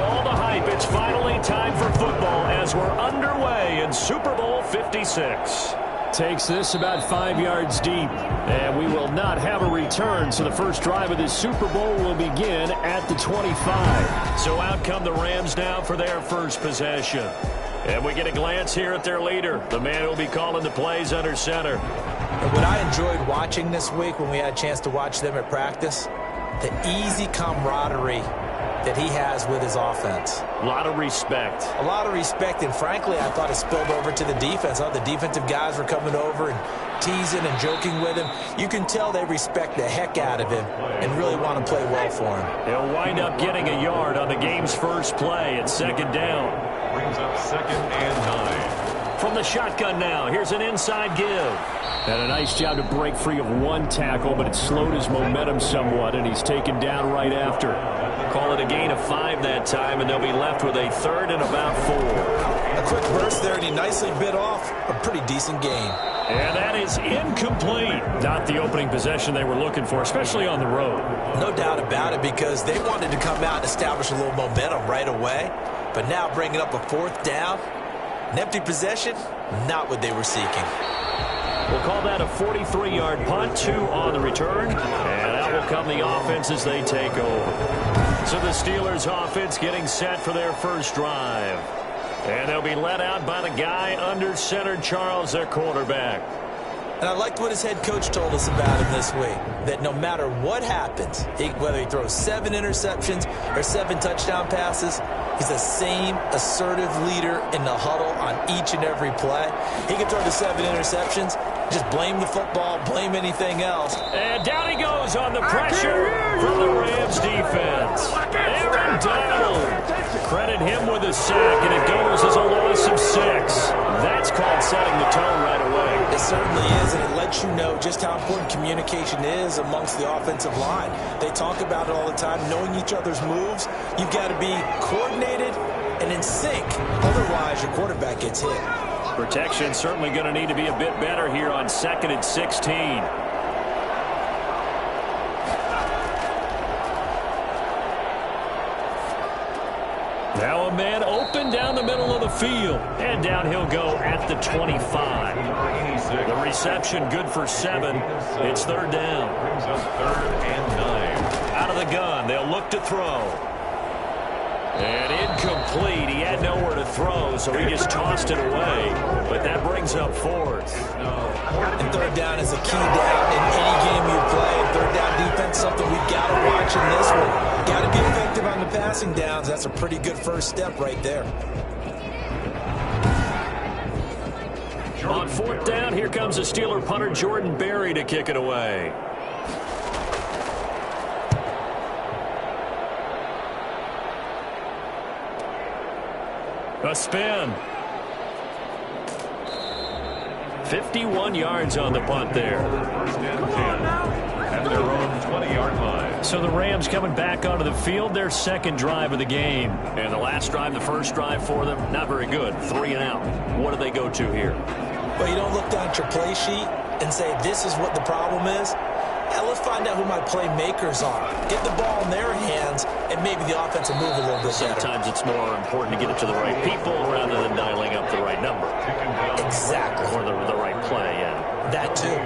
all the hype, it's finally time for football as we're underway in Super Bowl 56. Takes this about 5 yards deep, and we will not have a return, so the first drive of this Super Bowl will begin at the 25. So out come the Rams now for their first possession. And we get a glance here at their leader, the man who will be calling the plays under center. What I enjoyed watching this week when we had a chance to watch them at practice, the easy camaraderie that he has with his offense. A lot of respect. A lot of respect, and frankly, I thought it spilled over to the defense. The defensive guys were coming over and teasing and joking with him. You can tell they respect the heck out of him and really want to play well for him. He'll wind up getting a yard on the game's first play at second down. Brings up 2nd and 9. From the shotgun now, here's an inside give. And a nice job to break free of one tackle, but it slowed his momentum somewhat, and he's taken down right after. Call it a gain of 5 that time, and they'll be left with a 3rd and about 4. A quick burst there, and he nicely bit off a pretty decent gain. And that is incomplete. Not the opening possession they were looking for, especially on the road. No doubt about it, because they wanted to come out and establish a little momentum right away. But now bringing up a 4th down, an empty possession, not what they were seeking. We'll call that a 43-yard punt, 2 on the return. And out will come the offense as they take over. So the Steelers offense getting set for their first drive. And they'll be let out by the guy under center, Charles, their quarterback. And I liked what his head coach told us about him this week, that no matter what happens, whether he throws 7 interceptions or 7 touchdown passes, he's the same assertive leader in the huddle on each and every play. He can throw the 7 interceptions, just blame the football, blame anything else. And down he goes on the pressure from the Rams defense. Aaron Donald. Credit him with a sack, and it goes as a loss of 6. That's called setting the tone right away. It certainly is, and it lets you know just how important communication is amongst the offensive line. They talk about it all the time, knowing each other's moves. You've got to be coordinated and in sync. Otherwise, your quarterback gets hit. Protection certainly going to need to be a bit better here on 2nd and 16. Now a man open down the middle of the field. And down he'll go at the 25. The reception good for 7. It's 3rd down. Brings up 3rd and 9. Out of the gun, they'll look to throw. And incomplete. He had nowhere to throw, so he just tossed it away. But that brings up 4th. And 3rd down is a key down in any game you play. And 3rd down defense, something we've got to watch in this one. Got to be effective on the passing downs. That's a pretty good first step right there. On 4th down, here comes the Steeler punter Jordan Berry to kick it away. A spin. 51 yards on the punt there. 1st and 10 at their own 20-yard line. So the Rams coming back onto the field, their 2nd drive of the game. And the last drive, the first drive for them, not very good. 3 and out. What do they go to here? Well, you don't look down at your play sheet and say, this is what the problem is. Yeah, let's find out who my playmakers are. Get the ball in their hands, and maybe the offense will move a little bit better. Sometimes it's more important to get it to the right people rather than dialing up the right number. Exactly. Or the right play, yeah. That too.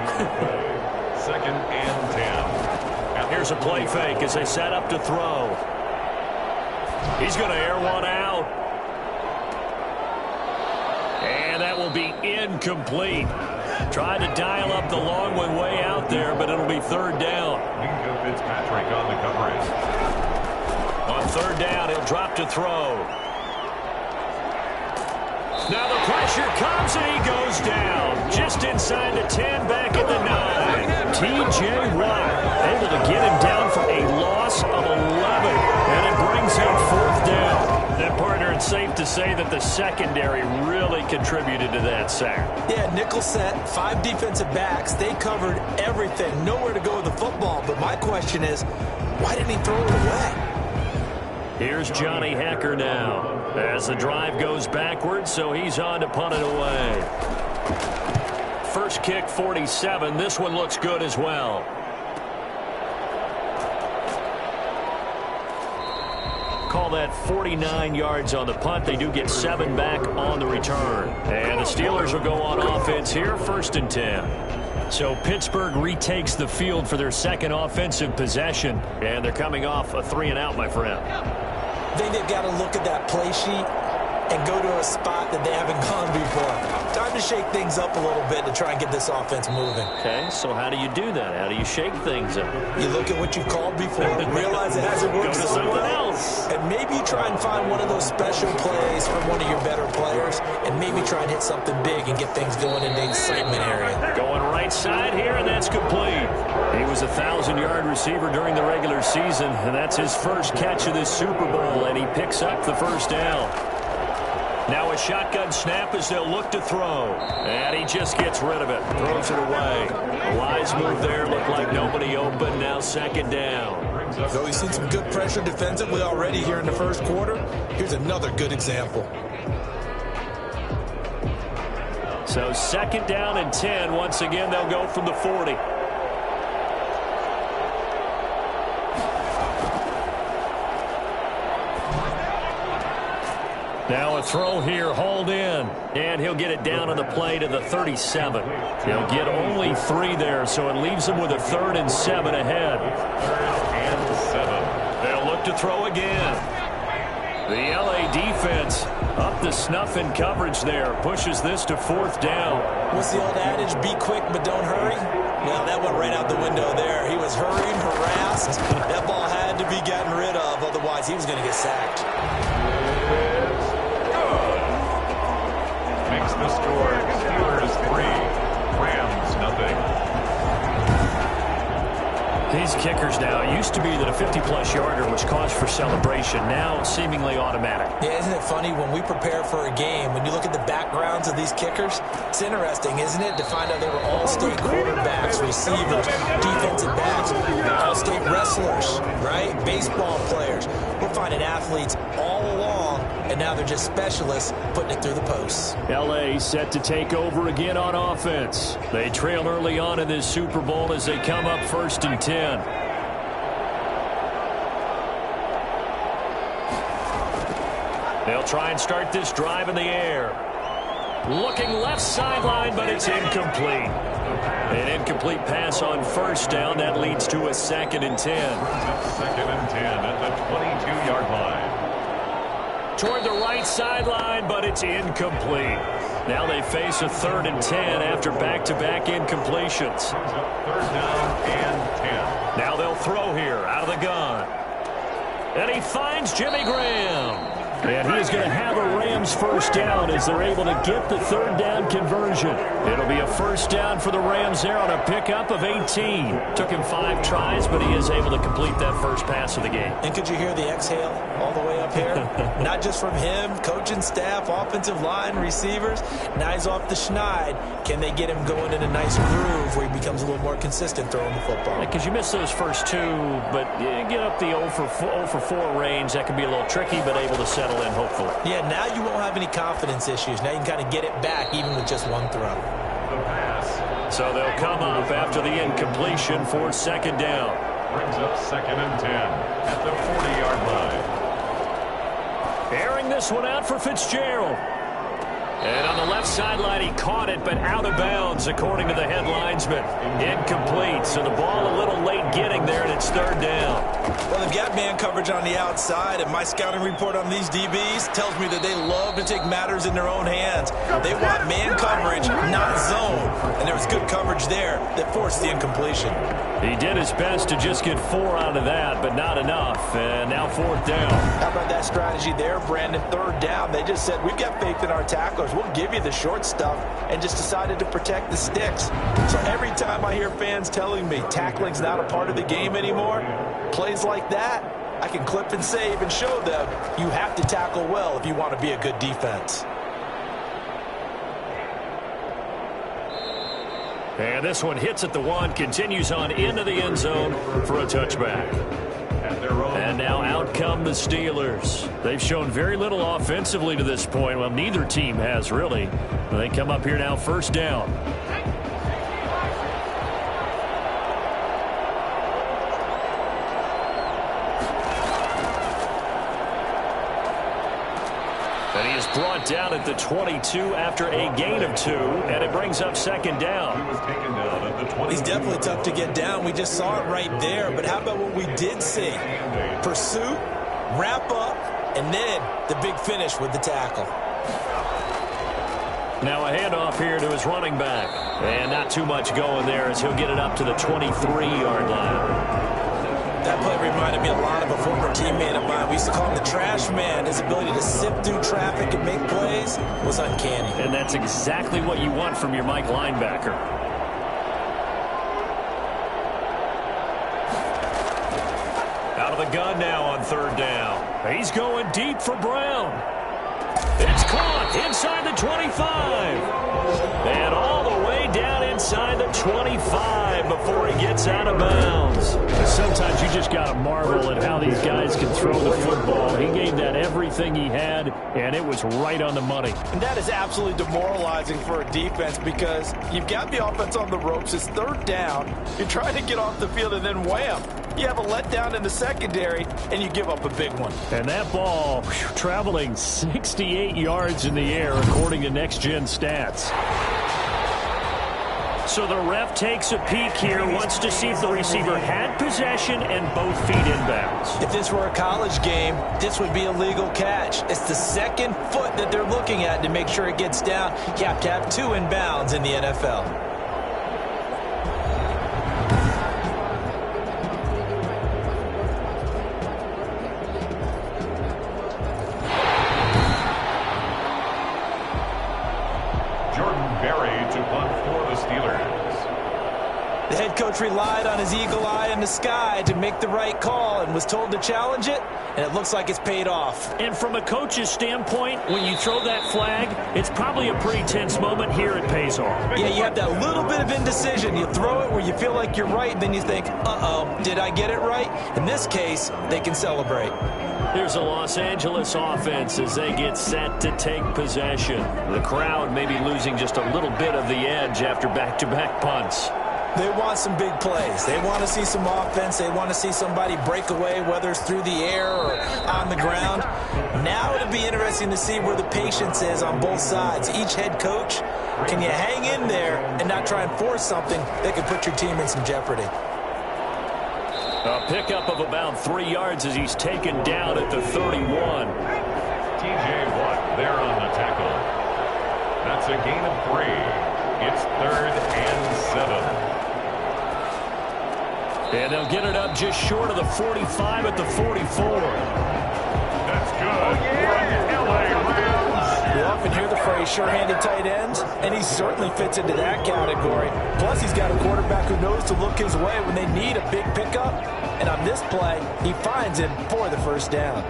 2nd and 10. Here's a play fake as they set up to throw. He's going to air one out. And that will be incomplete. Tried to dial up the long one way out there, but it'll be 3rd down. Minka Fitzpatrick on the coverage. On 3rd down, he'll drop to throw. Now the pressure comes and he goes down. Just inside the 10, back at the 9. T.J. Watt able to get him down for a loss of 11. And it brings him 4th down. And partner, it's safe to say that the secondary really contributed to that sack. Yeah, nickel set, 5 defensive backs. They covered everything. Nowhere to go with the football. But my question is, why didn't he throw it away? Here's Johnny Hekker now as the drive goes backwards, so he's on to punt it away. First kick, 47. This one looks good as well. Call that 49 yards on the punt. They do get 7 back on the return. And the Steelers will go on offense here, 1st and 10. So Pittsburgh retakes the field for their second offensive possession. And they're coming off a 3-and-out, my friend. I think they've got to look at that play sheet and go to a spot that they haven't gone before. Time to shake things up a little bit to try and get this offense moving. Okay, so how do you do that? How do you shake things up? You look at what you've called before, realize it hasn't worked so well, and maybe you try and find one of those special plays from one of your better players, and maybe try and hit something big and get things going in the excitement area. Going right side here, and that's complete. He was a 1,000-yard receiver during the regular season, and that's his first catch of this Super Bowl, and he picks up the first down. Now a shotgun snap as they'll look to throw. And he just gets rid of it. Throws it away. A wise move there. Looked like nobody open. Now 2nd down. So we've seen some good pressure defensively already here in the first quarter. Here's another good example. So 2nd down and 10. Once again, they'll go from the 40. Now a throw here, hauled in, and he'll get it down on the play to the 37. He'll get only 3 there, so it leaves him with a 3rd and 7 ahead. 3rd and 7. They'll look to throw again. The LA defense up to snuff in coverage there, pushes this to 4th down. What's the old adage, be quick but don't hurry? Well, that went right out the window there. He was hurrying, harassed. That ball had to be gotten rid of, otherwise he was going to get sacked. Makes the score Steelers 3, Rams nothing. These kickers now, it used to be that a 50-plus yarder was cause for celebration. Now seemingly automatic. Yeah, isn't it funny when we prepare for a game, when you look at the backgrounds of these kickers, it's interesting, isn't it, to find out they were all-state quarterbacks, receivers, defensive backs, all-state wrestlers, right? Baseball players. We're finding athletes all along, and now they're just specialists putting it through the posts. L.A. set to take over again on offense. They trail early on in this Super Bowl as they come up 1st and 10. They'll try and start this drive in the air. Looking left sideline, but it's incomplete. An incomplete pass on 1st down. That leads to a 2nd and 10. 2nd and 10 at the 22-yard line. Toward the right sideline, but it's incomplete. Now they face a 3rd and 10 after back-to-back incompletions. 3rd down and 10. Now they'll throw here out of the gun. And he finds Jimmy Graham. And he's going to have a Rams first down as they're able to get the 3rd down conversion. It'll be a first down for the Rams there on a pickup of 18. Took him 5 tries, but he is able to complete that first pass of the game. And could you hear the exhale all the way up here? Not just from him, coaching staff, offensive line, receivers. Now he's off the schneid. Can they get him going in a nice groove where he becomes a little more consistent throwing the football? Because you miss those first 2, but you get up the 0 for 4 range. That can be a little tricky, but able to settle in, hopefully. Yeah, now you won't have any confidence issues. Now you can kind of get it back even with just one throw. The pass. So they'll come up after the incompletion for 2nd down. Brings up 2nd and 10 at the 40-yard line. Airing this one out for Fitzgerald. And on the left sideline, he caught it, but out of bounds, according to the head linesman. Incomplete, so the ball a little late getting there, and it's 3rd down. Well, they've got man coverage on the outside, and my scouting report on these DBs tells me that they love to take matters in their own hands. They want man coverage, not zone. And there was good coverage there that forced the incompletion. He did his best to just get 4 out of that, but not enough. And now 4th down. How about that strategy there, Brandon? 3rd down. They just said, we've got faith in our tacklers. We'll give you the short stuff, and just decided to protect the sticks. So every time I hear fans telling me tackling's not a part of the game anymore, plays like that, I can clip and save and show them you have to tackle well if you want to be a good defense. And this one hits at the 1, continues on into the end zone for a touchback. And now out come the Steelers. They've shown very little offensively to this point. Well, neither team has really. They come up here now 1st down. And he is brought down at the 22 after a gain of 2, and it brings up second down. He was taken down at the 22. He's definitely tough to get down. We just saw it right there. But how about what we did see? Pursuit, wrap up, and then the big finish with the tackle. Now a handoff here to his running back. And not too much going there as he'll get it up to the 23-yard line. That play reminded me a lot of a former teammate of mine. We used to call him the trash man. His ability to sift through traffic and make plays was uncanny. And that's exactly what you want from your Mike linebacker. Out of the gun now on third down. He's going deep for Brown. It's caught inside the 25. And all the way down inside the 25 before he gets out of bounds. Sometimes you just got to marvel at how these guys can throw the football. He gave that everything he had, and it was right on the money. And that is absolutely demoralizing for a defense because you've got the offense on the ropes. It's third down. You're trying to get off the field, and then wham. You have a letdown in the secondary, and you give up a big one. And that ball traveling 68 yards in the air, according to Next Gen Stats. So the ref takes a peek here, wants to see if the receiver had possession and both feet inbounds. If this were a college game, this would be a legal catch. It's the second foot that they're looking at to make sure it gets down. You have to have 2 inbounds in the NFL. The head coach relied on his eagle eye in the sky to make the right call and was told to challenge it, and it looks like it's paid off. And from a coach's standpoint, when you throw that flag, it's probably a pretty tense moment. Here it pays off. Yeah, you have that little bit of indecision. You throw it where you feel like you're right, and then you think, uh-oh, did I get it right? In this case, they can celebrate. Here's a Los Angeles offense as they get set to take possession. The crowd may be losing just a little bit of the edge after back-to-back punts. They want some big plays. They want to see some offense. They want to see somebody break away, whether it's through the air or on the ground. Now it'll be interesting to see where the patience is on both sides. Each head coach, can you hang in there and not try and force something that could put your team in some jeopardy? A pickup of about 3 yards as he's taken down at the 31. T.J. Watt there on the tackle. That's a gain of 3. It's 3rd and 7. And they'll get it up just short of the 45 at the 44. That's good. LA Rams. You often hear the phrase sure-handed tight ends, and he certainly fits into that category. Plus, he's got a quarterback who knows to look his way when they need a big pickup. And on this play, he finds him for the first down.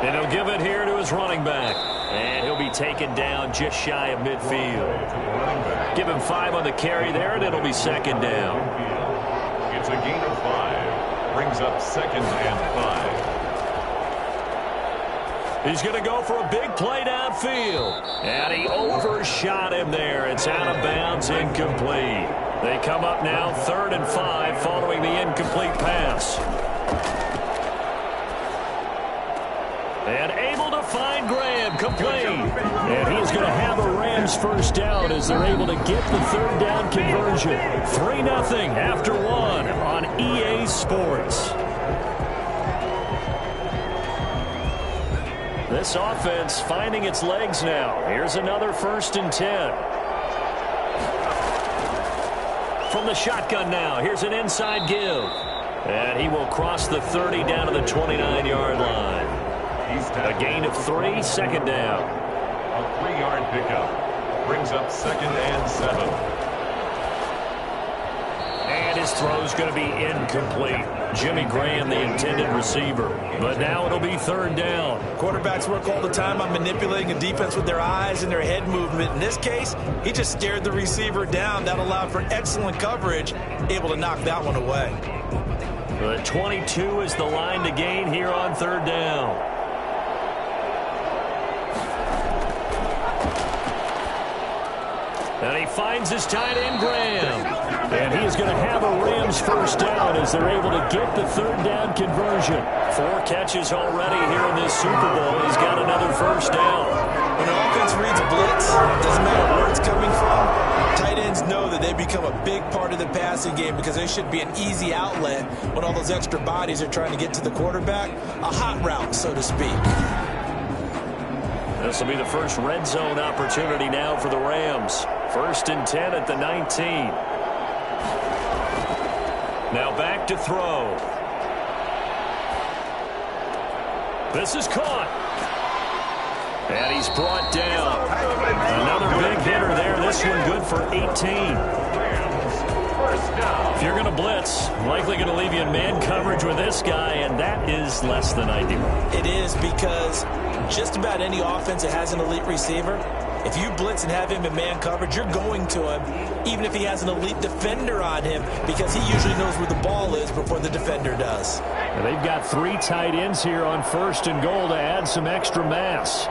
And he'll give it here to his running back. And he'll be taken down just shy of midfield. Give him 5 on the carry there, and it'll be second down. It's a gain of 5. Brings up 2nd and 5. He's going to go for a big play downfield. And he overshot him there. It's out of bounds, incomplete. They come up now 3rd and 5 following the incomplete pass. And able to find Graham, complete. And he's going to have a Rams first down as they're able to get the 3rd down conversion. 3-0 after 1 on EA Sports. This offense finding its legs now. Here's another 1st and 10. From the shotgun now, here's an inside give. And he will cross the 30 down to the 29-yard line. A gain of 3, second down. A 3-yard pickup. Brings up 2nd and 7. And his throw's going to be incomplete. Jimmy Graham, the intended receiver. But now it'll be 3rd down. Quarterbacks work all the time on manipulating a defense with their eyes and their head movement. In this case, he just stared the receiver down. That allowed for excellent coverage, able to knock that one away. The 22 is the line to gain here on 3rd down. And he finds his tight end, Graham. And he is going to have a Rams first down as they're able to get the third down conversion. 4 catches already here in this Super Bowl. He's got another first down. When an offense reads a blitz, doesn't matter where it's coming from, tight ends know that they become a big part of the passing game because they should be an easy outlet when all those extra bodies are trying to get to the quarterback. A hot route, so to speak. This will be the first red zone opportunity now for the Rams. 1st and 10 at the 19. Now back to throw. This is caught. And he's brought down. Another big hitter there. This one good for 18. If you're going to blitz, likely going to leave you in man coverage with this guy, and that is less than ideal. It is because just about any offense that has an elite receiver, if you blitz and have him in man coverage, you're going to him, even if he has an elite defender on him, because he usually knows where the ball is before the defender does. And they've got 3 tight ends here on 1st and goal to add some extra mass.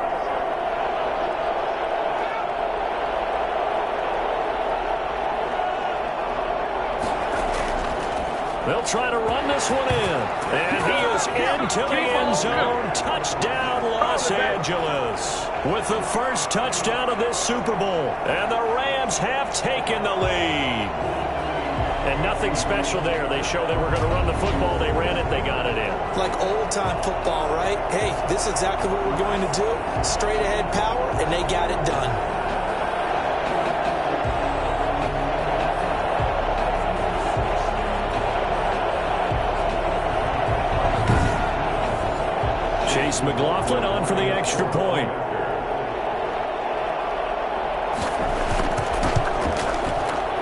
They'll try to run this one in. And he is into the end zone. Touchdown, Los Angeles. With the first touchdown of this Super Bowl. And the Rams have taken the lead. And nothing special there. They showed they were going to run the football. They ran it. They got it in. Like old-time football, right? Hey, this is exactly what we're going to do. Straight-ahead power, and they got it done. Chase McLaughlin on for the extra point.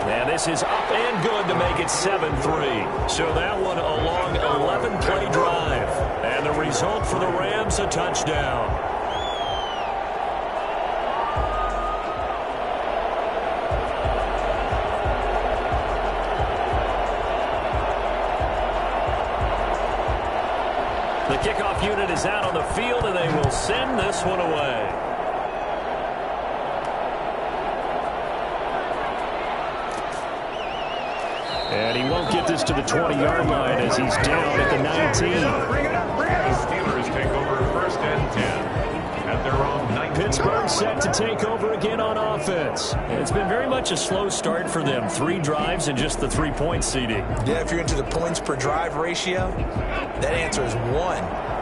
And this is up and good to make it 7-3. So that one a long 11-play drive. And the result for the Rams, a touchdown. The kickoff unit is out on the field, and they will send this one away. And he won't get this to the 20-yard line as he's down at the 19. The Steelers take over 1st and 10 at their own 19. Pittsburgh set to take over again on offense. It's been very much a slow start for them. 3 drives and just the 3-point seeding. Yeah, if you're into the points per drive ratio, that answer is 1.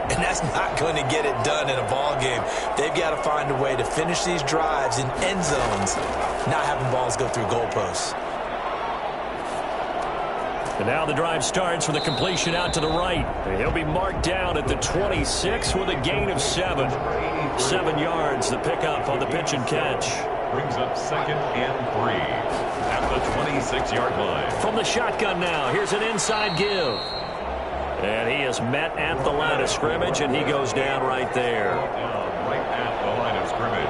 And that's not going to get it done in a ball game. They've got to find a way to finish these drives in end zones, not having balls go through goalposts. And now the drive starts with a completion out to the right. And he'll be marked down at the 26 with a gain of 7. 7 yards, the pickup on the pitch and catch. Brings up 2nd and 3 at the 26-yard line. From the shotgun now, here's an inside give. And he is met at the line of scrimmage, and he goes down right there. Right at the line of scrimmage.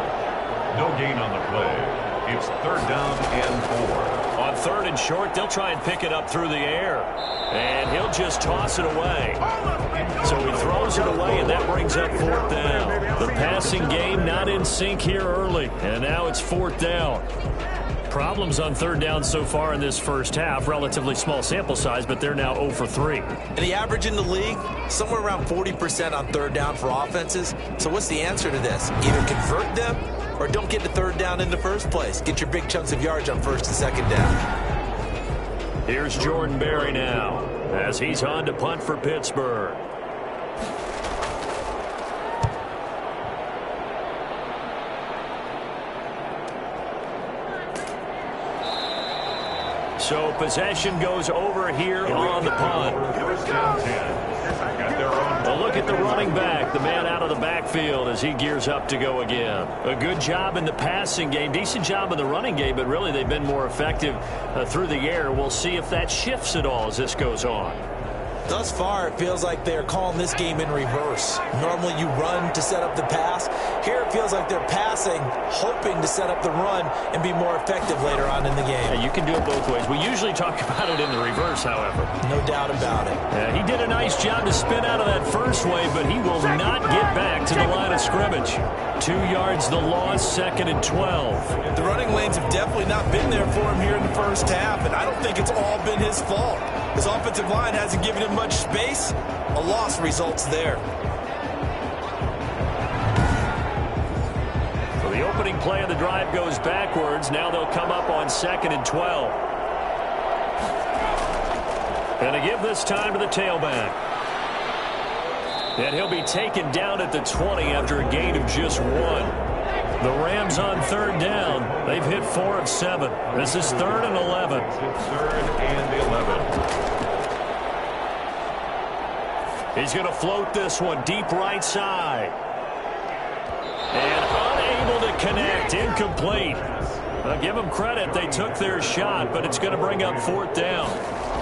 No gain on the play. It's 3rd down and 4. On 3rd and short, they'll try and pick it up through the air. And he'll just toss it away. So he throws it away, and that brings up 4th down. The passing game not in sync here early. And now it's 4th down. Problems on 3rd down so far in this first half. Relatively small sample size, but they're now 0 for 3. And the average in the league, somewhere around 40% on 3rd down for offenses. So what's the answer to this? Either convert them or don't get to 3rd down in the first place. Get your big chunks of yards on 1st and 2nd down. Here's Jordan Berry now as he's on to punt for Pittsburgh. So possession goes over here on the punt. 1st and 10 at their own. A look at the running back, the man out of the backfield as he gears up to go again. A good job in the passing game, decent job in the running game, but really they've been more effective through the air. We'll see if that shifts at all as this goes on. Thus far, it feels like they're calling this game in reverse. Normally you run to set up the pass. Here it feels like they're passing, hoping to set up the run and be more effective later on in the game. Yeah, you can do it both ways. We usually talk about it in the reverse, however. No doubt about it. He did a nice job to spin out of that first wave, but he will not get back to the line of scrimmage. 2 yards the loss, 2nd and 12. The running lanes have definitely not been there for him here in the first half, and I don't think it's all been his fault. His offensive line hasn't given him much space. A loss results there. So the opening play of the drive goes backwards. Now they'll come up on 2nd and 12. And to give this time to the tailback. And he'll be taken down at the 20 after a gain of just 1. The Rams on 3rd down. They've hit 4 of 7. This is 3rd and 11. It's 3rd and 11. He's going to float this one deep right side. And unable to connect. Incomplete. I'll give them credit. They took their shot, but it's going to bring up 4th down.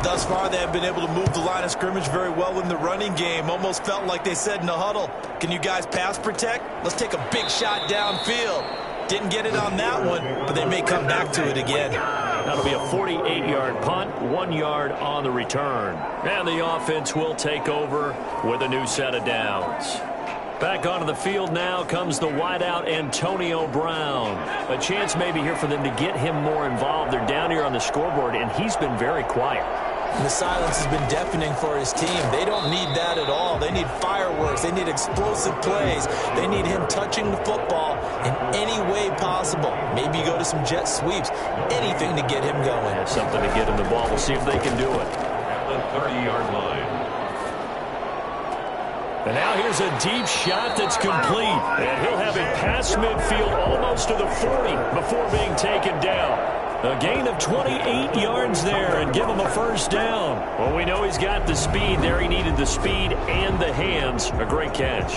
Thus far, they have been able to move the line of scrimmage very well in the running game. Almost felt like they said in the huddle, can you guys pass protect? Let's take a big shot downfield. Didn't get it on that one, but they may come back to it again. That'll be a 48-yard punt, 1 yard on the return. And the offense will take over with a new set of downs. Back onto the field now comes the wideout Antonio Brown. A chance maybe here for them to get him more involved. They're down here on the scoreboard, and he's been very quiet. And the silence has been deafening for his team. They don't need that at all. They need fireworks. They need explosive plays. They need him touching the football in any way possible. Maybe go to some jet sweeps. Anything to get him going. Yeah, something to get him the ball. We'll see if they can do it. At the 30-yard line. And now here's a deep shot that's complete. And he'll have it past midfield almost to the 40 before being taken down. A gain of 28 yards there and give him a 1st down. Well, we know he's got the speed there. He needed the speed and the hands. A great catch.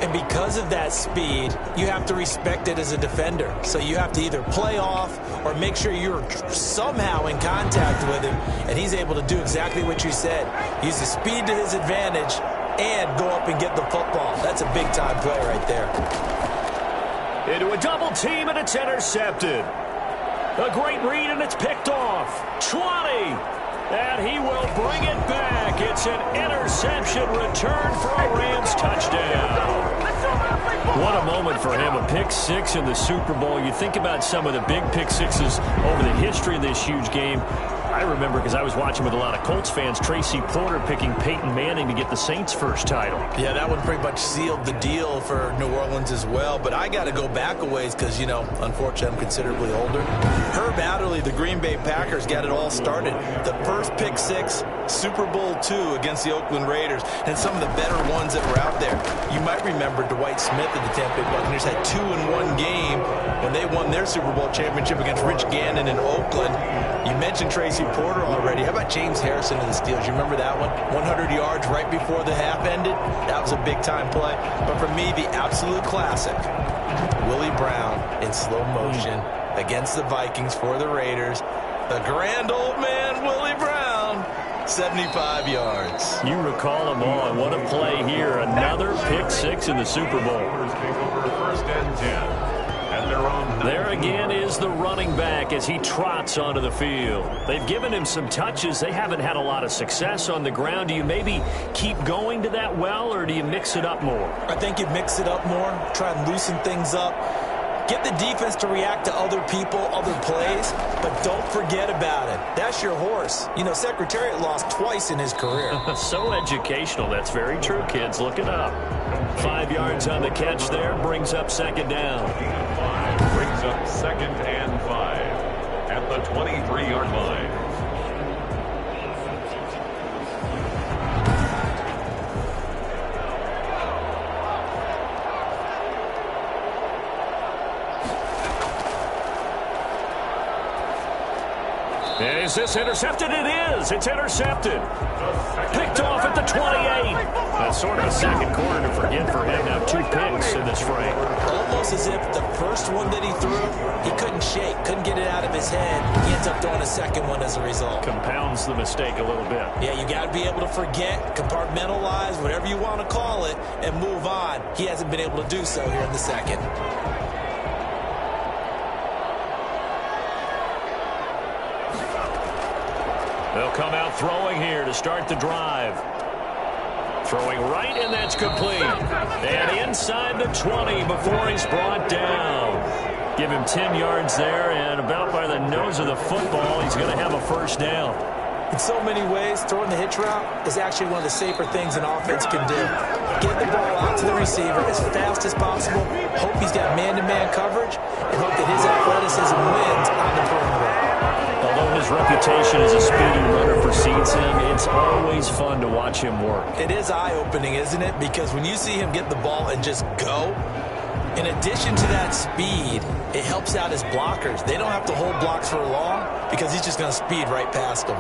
And because of that speed, you have to respect it as a defender. So you have to either play off or make sure you're somehow in contact with him. And he's able to do exactly what you said. Use the speed to his advantage and go up and get the football. That's a big-time play right there. Into a double team, and it's intercepted. A great read, and it's picked off. 20. And he will bring it back. It's an interception return for a Rams touchdown. What a moment for him. A pick 6 in the Super Bowl. You think about some of the big pick 6s over the history of this huge game. I remember, because I was watching with a lot of Colts fans, Tracy Porter picking Peyton Manning to get the Saints' first title. Yeah, that one pretty much sealed the deal for New Orleans as well. But I got to go back a ways because, you know, unfortunately I'm considerably older. Herb Adderley, the Green Bay Packers, got it all started. The first pick 6, Super Bowl II against the Oakland Raiders, and some of the better ones that were out there. You might remember Dwight Smith of the Tampa Bay Buccaneers had 2 in one game when they won their Super Bowl championship against Rich Gannon in Oakland. You mentioned Tracy Porter already. How about James Harrison of the Steelers? You remember that one? 100 yards right before the half ended? That was a big-time play. But for me, the absolute classic, Willie Brown in slow motion against the Vikings for the Raiders. The grand old man, Willie Brown, 75 yards. You recall them all, and what a play here. Another pick 6 in the Super Bowl. Take over 1st and 10. There again is the running back as he trots onto the field. They've given him some touches. They haven't had a lot of success on the ground. Do you maybe keep going to that well, or do you mix it up more? I think you mix it up more, try and loosen things up. Get the defense to react to other people, other plays, but don't forget about it. That's your horse. You know, Secretariat lost twice in his career. So educational. That's very true, kids. Look it up. 5 yards on the catch there. Brings up 2nd down. Brings up 2nd and 5 at the 23-yard line. And is this intercepted? It is. It's intercepted. Picked off at the 28. That's sort of a second quarter to forget for him. Now 2 picks in this frame. Almost as if the first one that he threw, he couldn't shake, couldn't get it out of his head. He ends up throwing a second one as a result. Compounds the mistake a little bit. Yeah, you got to be able to forget, compartmentalize, whatever you want to call it, and move on. He hasn't been able to do so here in the second. They'll come out throwing here to start the drive. Throwing right, and that's complete. And inside the 20 before he's brought down. Give him 10 yards there, and about by the nose of the football, he's going to have a first down. In so many ways, throwing the hitch route is actually one of the safer things an offense can do. Get the ball out to the receiver as fast as possible, hope he's got man-to-man coverage, and hope that his athleticism wins on the perimeter. Although his reputation as a speedy runner precedes him, it's always fun to watch him work. It is eye-opening, isn't it? Because when you see him get the ball and just go, in addition to that speed, it helps out his blockers. They don't have to hold blocks for long because he's just going to speed right past them.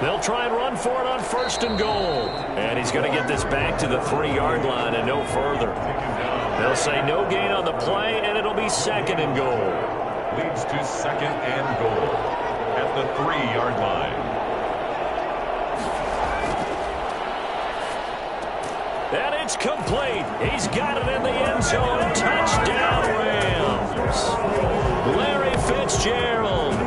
They'll try and run for it on 1st and goal. And he's going to get this back to the 3-yard line and no further. They'll say no gain on the play, and it'll be 2nd and goal. Leads to 2nd and goal at the 3-yard line. And it's complete. He's got it in the end zone. Touchdown, Rams. Larry Fitzgerald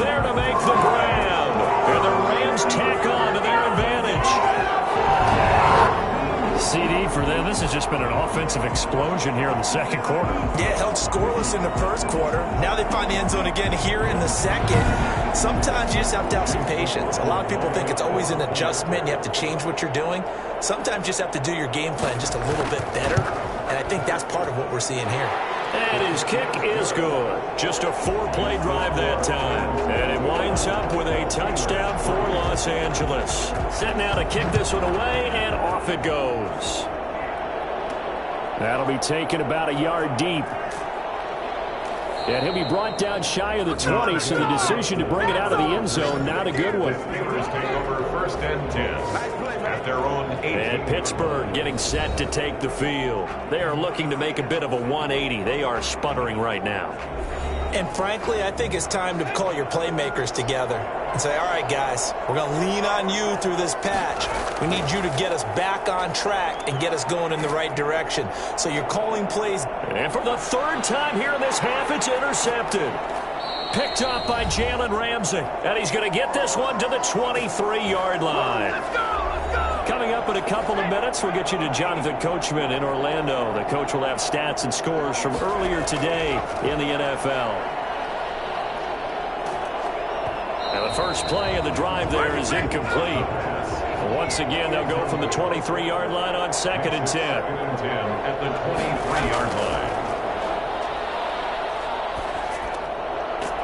there to make the grab. And the Rams tack on to their advantage. CD for them. This has just been an offensive explosion here in the second quarter. Yeah, held scoreless in the first quarter. Now they find the end zone again here in the second. Sometimes you just have to have some patience. A lot of people think it's always an adjustment. You have to change what you're doing. Sometimes you just have to do your game plan just a little bit better. And I think that's part of what we're seeing here. And his kick is good. Just a 4-play drive that time. And it winds up with a touchdown for Los Angeles. Set now to kick this one away, and off it goes. That'll be taken about a yard deep. And he'll be brought down shy of the 20, so the decision to bring it out of the end zone, not a good one. Steelers take over 1st and 10 at their own 8. And Pittsburgh getting set to take the field. They are looking to make a bit of a 180. They are sputtering right now. And frankly, I think it's time to call your playmakers together and say, all right, guys, we're going to lean on you through this patch. We need you to get us back on track and get us going in the right direction. So you're calling plays. And for the 3rd time here in this half, it's intercepted. Picked up by Jalen Ramsey. And he's going to get this one to the 23-yard line. Coming up in a couple of minutes, we'll get you to Jonathan Coachman in Orlando. The coach will have stats and scores from earlier today in the NFL. And the first play of the drive there is incomplete. Once again, they'll go from the 23-yard line on 2nd and 10. 2nd and 10 at the 23-yard line.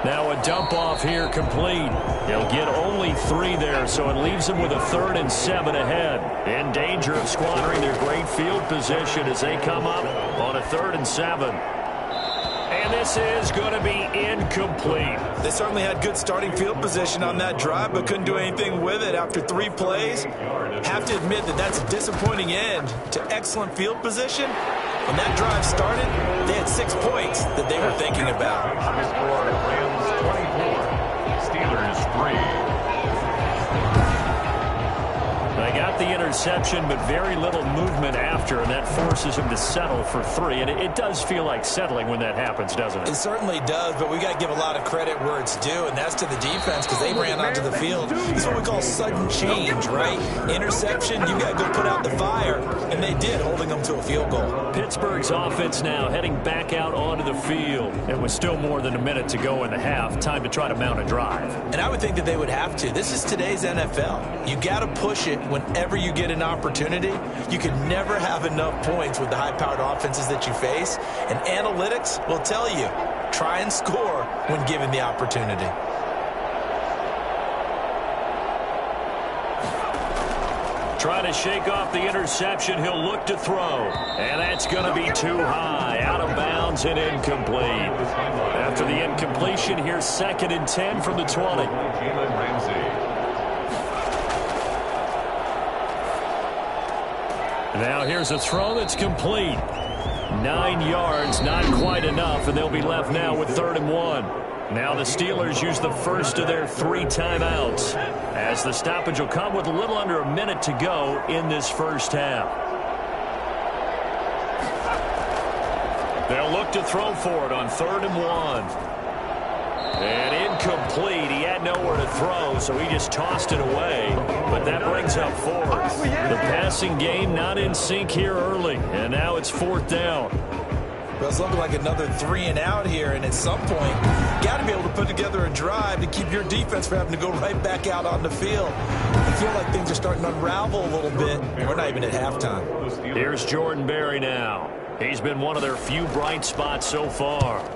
Now a dump off here complete. They'll get only 3 there, so it leaves them with a 3rd and 7 ahead. In danger of squandering their great field position as they come up on a 3rd and 7. And this is going to be incomplete. They certainly had good starting field position on that drive, but couldn't do anything with it after 3 plays. Have to admit that that's a disappointing end to excellent field position. When that drive started, they had 6 points that they were thinking about. Rams 24, Steelers 3. They got the interception, but very little movement after, and that forces him to settle for 3. And it does feel like settling when that happens, doesn't it? It certainly does, but we got to give a lot of credit where it's due, and that's to the defense because they ran onto the field. This is what we call sudden change, right? Interception, you got to go put out the fire, and they did, holding them to a field goal. Pittsburgh's offense now heading back out onto the field. It was still more than a minute to go in the half. Time to try to mount a drive. And I would think that they would have to. This is today's NFL. You got to push it whenever you get an opportunity. You can never have enough points with the high-powered offenses that you face. And analytics will tell you, try and score when given the opportunity. Trying to shake off the interception. He'll look to throw. And that's going to be too high. Out of bounds and incomplete. After the incompletion, here's 2nd and 10 from the 20. Jalen Ramsey. Now here's a throw that's complete. 9 yards, not quite enough, and they'll be left now with 3rd and 1. Now the Steelers use the first of their 3 timeouts, as the stoppage will come with a little under a minute to go in this first half. They'll look to throw for it on 3rd and 1. And incomplete. He had nowhere to throw, so he just tossed it away. But that brings up 4th. The passing game not in sync here early, and now it's 4th down. Well, it's looking like another 3 and out here, and at some point, you got to be able to put together a drive to keep your defense from having to go right back out on the field. I feel like things are starting to unravel a little bit, and we're not even at halftime. Here's Jordan Berry now. He's been one of their few bright spots so far.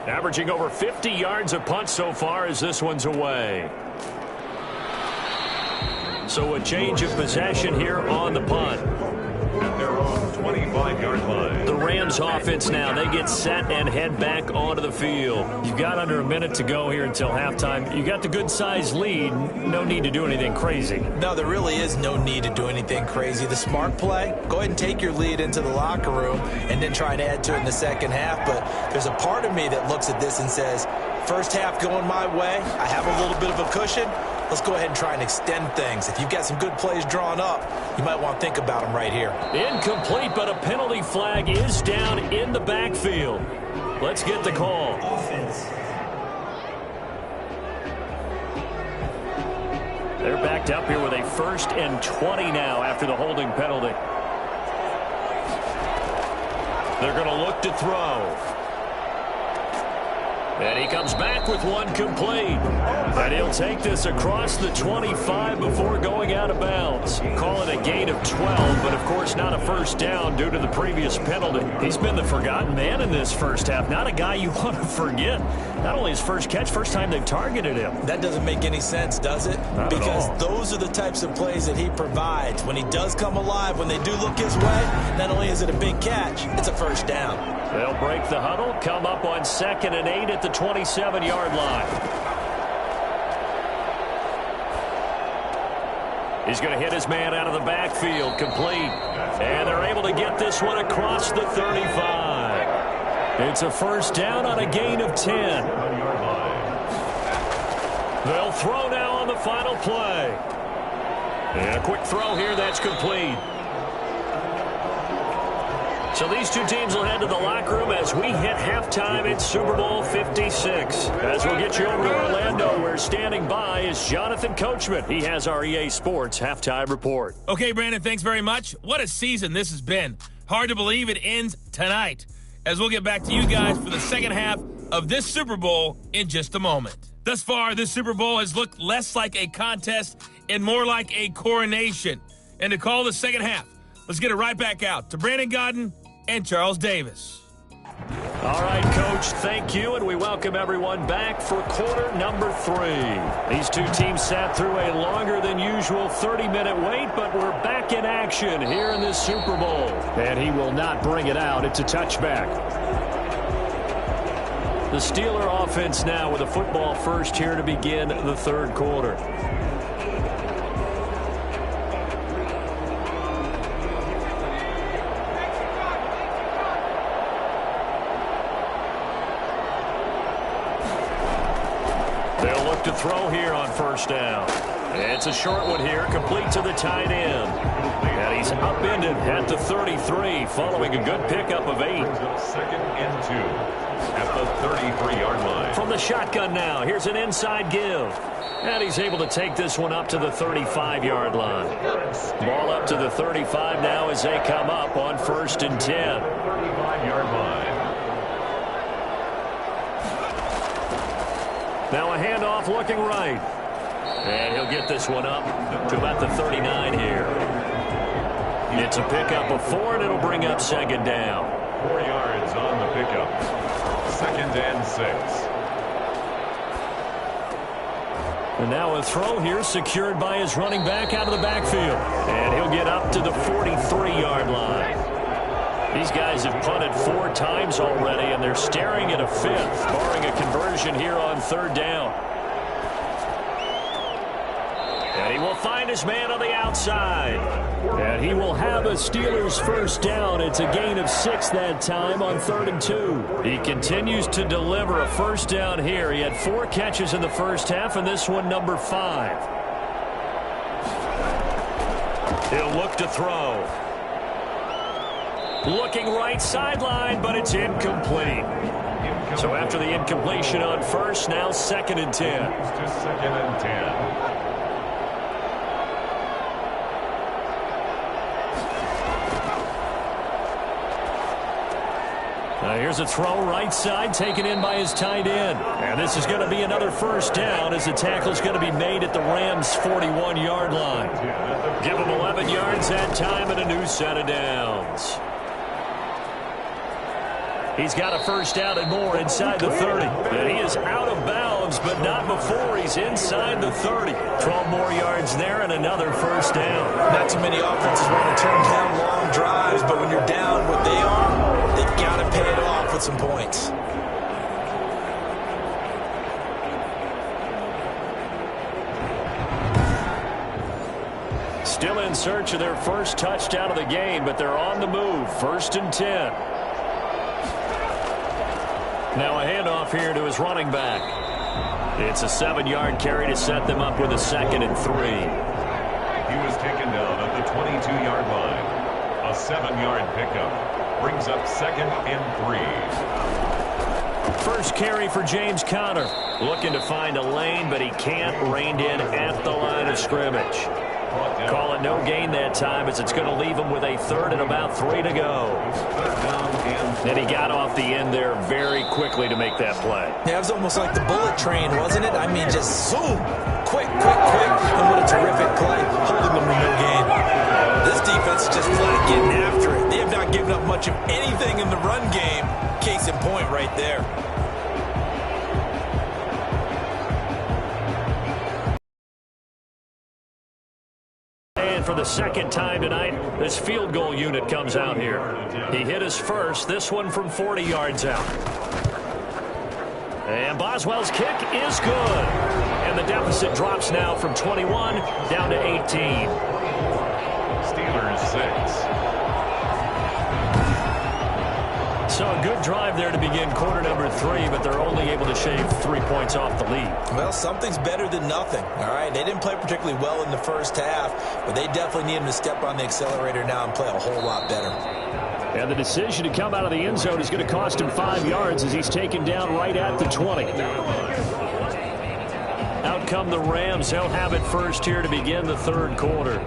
Averaging over 50 yards a punt so far as this one's away. So a change of possession here on the punt. At their own 25-yard line. The Rams offense now, they get set and head back onto the field. You've got under a minute to go here until halftime. You got the good-sized lead. No need to do anything crazy. No, there really is no need to do anything crazy. The smart play, go ahead and take your lead into the locker room and then try and add to it in the second half. But there's a part of me that looks at this and says, first half going my way, I have a little bit of a cushion. Let's go ahead and try and extend things. If you've got some good plays drawn up, you might want to think about them right here. Incomplete, but a penalty flag is down in the backfield. Let's get the call. Offense. They're backed up here with a 1st and 20 now after the holding penalty. They're going to look to throw. And he comes back with one complete. And he'll take this across the 25 before going out of bounds. Call it a gain of 12, but of course not a first down due to the previous penalty. He's been the forgotten man in this first half. Not a guy you want to forget. Not only his first catch, first time they've targeted him. That doesn't make any sense, does it? Not because at all. Those are the types of plays that he provides. When he does come alive, when they do look his way, not only is it a big catch, it's a first down. They'll break the huddle, come up on 2nd and 8 at the 27-yard line. He's going to hit his man out of the backfield, complete. And they're able to get this one across the 35. It's a first down on a gain of 10. They'll throw now on the final play. And a quick throw here, that's complete. So these two teams will head to the locker room as we hit halftime in Super Bowl 56. As we'll get you over to Orlando, where standing by is Jonathan Coachman. He has our EA Sports halftime report. Okay, Brandon, thanks very much. What a season this has been. Hard to believe it ends tonight, as we'll get back to you guys for the second half of this Super Bowl in just a moment. Thus far, this Super Bowl has looked less like a contest and more like a coronation. And to call the second half, let's get it right back out to Brandon Gaudin and Charles Davis. All right, Coach, thank you, and we welcome everyone back for quarter number 3. These two teams sat through a longer than usual 30-minute wait, but we're back in action here in this Super Bowl. And he will not bring it out. It's a touchback. The Steeler offense now with a football first here to begin the third quarter. They'll look to throw here on first down. It's a short one here, complete to the tight end. And he's upended at the 33, following a good pickup of 8. 2nd and 2 at the 33-yard line. From the shotgun now, here's an inside give. And he's able to take this one up to the 35-yard line. Ball up to the 35 now as they come up on 1st and 10. 35-yard line. Now a handoff looking right. And he'll get this one up to about the 39 here. It's a pickup of 4, and it'll bring up 2nd down. 4 yards on the pickup. 2nd and 6. And now a throw here secured by his running back out of the backfield. And he'll get up to the 43-yard line. These guys have punted 4 times already, and they're staring at a 5th, barring a conversion here on 3rd down. And he will find his man on the outside. And he will have a Steelers first down. It's a gain of 6 that time on 3rd and 2. He continues to deliver a first down here. He had 4 catches in the first half, and this one number 5. He'll look to throw. Looking right sideline, but it's incomplete. So after the incompletion on first, now 2nd and 10. To 2nd and 10. Here's a throw right side taken in by his tight end. And this is going to be another first down as the tackle's going to be made at the Rams' 41-yard line. Give him 11 yards that time and a new set of downs. He's got a first down and more inside the 30. And he is out of bounds, but not before he's inside the 30. 12 more yards there and another first down. Not too many offenses want to turn down long drives, but when you're down what they are, they've got to pay it off with some points. Still in search of their first touchdown of the game, but they're on the move. 1st and 10. Now a handoff here to his running back. It's a 7-yard carry to set them up with a 2nd and 3. He was taken down at the 22-yard line. A 7-yard pickup brings up 2nd and 3. First carry for James Conner. Looking to find a lane, but he can't. Reined in at the line of scrimmage. Call it no gain that time as it's going to leave him with a 3rd and about 3 to go. And he got off the end there very quickly to make that play. Yeah, it was almost like the bullet train, wasn't it? I mean, just zoom. Quick, quick, quick. And what a terrific play. Holding them to no gain. This defense is just flat getting after it. They have not given up much of anything in the run game. Case in point right there. For the 2nd time tonight, this field goal unit comes out here. He hit his first, this one from 40 yards out. And Boswell's kick is good. And the deficit drops now from 21 down to 18. Steelers 6. So a good drive there to begin quarter number 3, but they're only able to shave 3 points off the lead. Well, something's better than nothing, all right? They didn't play particularly well in the first half, but they definitely need him to step on the accelerator now and play a whole lot better. And the decision to come out of the end zone is going to cost him 5 yards as he's taken down right at the 20. Out come the Rams. They'll have it first here to begin the 3rd quarter.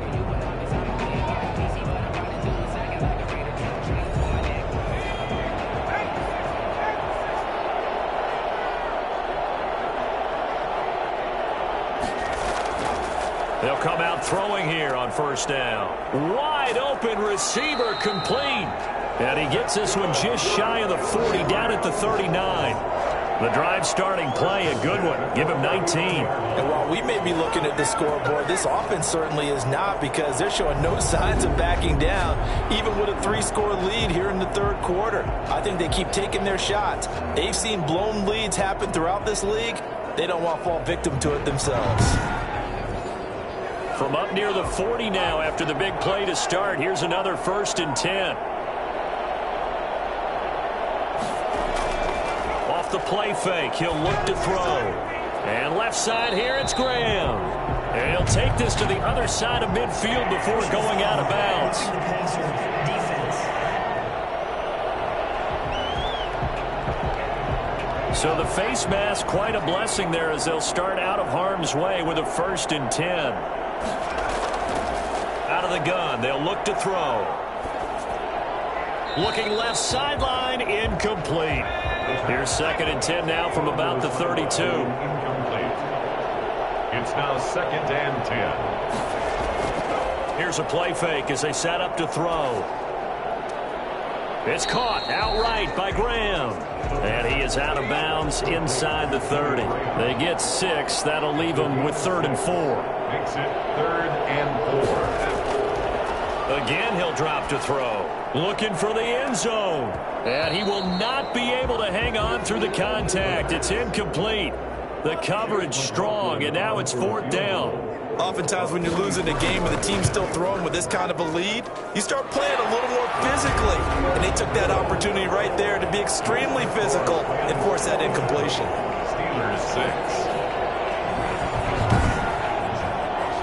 They'll come out throwing here on first down. Wide open receiver complete. And he gets this one just shy of the 40 down at the 39. The drive starting play, a good one. Give him 19. And while we may be looking at the scoreboard, this offense certainly is not because they're showing no signs of backing down, even with a 3-score lead here in the 3rd quarter. I think they keep taking their shots. They've seen blown leads happen throughout this league. They don't want to fall victim to it themselves. From up near the 40 now after the big play to start. Here's another 1st and 10. Off the play fake, he'll look to throw. And left side here, it's Graham. And he'll take this to the other side of midfield before going out of bounds. So the face mask, quite a blessing there as they'll start out of harm's way with a 1st and 10. Out of the gun, they'll look to throw. Looking left sideline, incomplete. Here's 2nd and 10 now from about the 32. Incomplete. It's now 2nd and 10. Here's a play fake as they set up to throw. It's caught outright by Graham. And he is out of bounds inside the 30. They get 6. That'll leave them with 3rd and 4. Makes it 3rd and 4. Again, he'll drop to throw. Looking for the end zone. And he will not be able to hang on through the contact. It's incomplete. The coverage strong, and now it's 4th down. Oftentimes when you're losing a game and the team's still throwing with this kind of a lead, you start playing a little more physically. And they took that opportunity right there to be extremely physical and force that incompletion. Steelers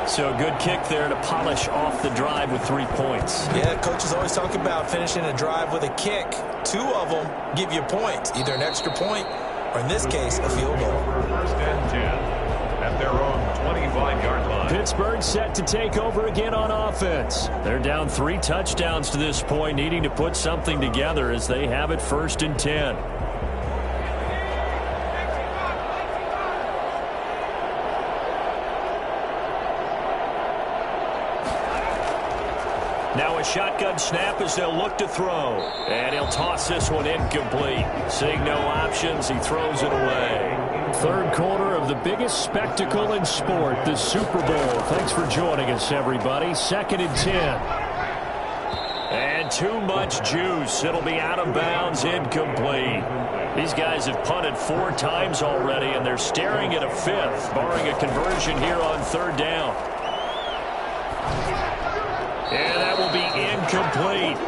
6. So a good kick there to polish off the drive with 3 points. Yeah, coaches always talk about finishing a drive with a kick. 2 of them give you points, either an extra point or, in this case, a field goal. 1st and 10 at their own 25-yard line. Pittsburgh set to take over again on offense. They're down 3 touchdowns to this point, needing to put something together as they have it 1st and 10. Now a shotgun snap as they'll look to throw. And he'll toss this one incomplete. Seeing no options, he throws it away. 3rd quarter of the biggest spectacle in sport, the Super Bowl. Thanks for joining us, everybody. 2nd and 10. And too much juice. It'll be out of bounds, incomplete. These guys have punted 4 times already, and they're staring at a 5th, barring a conversion here on 3rd down. And that will be incomplete.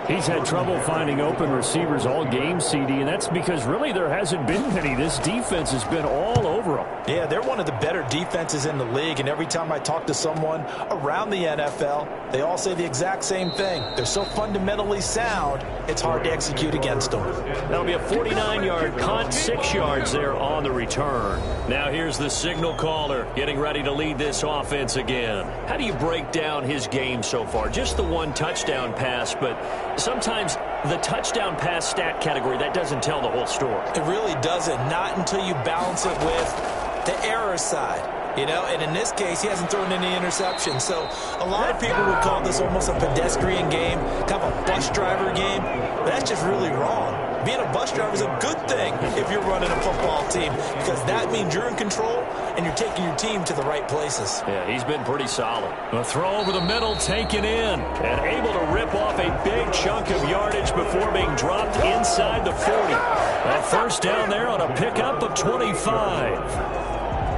He's had trouble finding open receivers all game, CD, and that's because really there hasn't been many. This defense has been all over them. Yeah, they're one of the better defenses in the league, and every time I talk to someone around the NFL, they all say the exact same thing. They're so fundamentally sound, it's hard to execute against them. That'll be a 49-yard punt, 6 yards there on the return. Now here's the signal caller getting ready to lead this offense again. How do you break down his game so far? Just the 1 touchdown pass, but sometimes the touchdown pass stat category, that doesn't tell the whole story. It really doesn't, not until you balance it with the error side. You know, and in this case, he hasn't thrown any interceptions. So a lot of people would call this almost a pedestrian game, kind of a bus driver game. But that's just really wrong. Being a bus driver is a good thing if you're running a football team, because that means you're in control and you're taking your team to the right places. Yeah, he's been pretty solid. A throw over the middle, taken in, and able to rip off a big chunk of yardage before being dropped inside the 40. A 1st down there on a pickup of 25.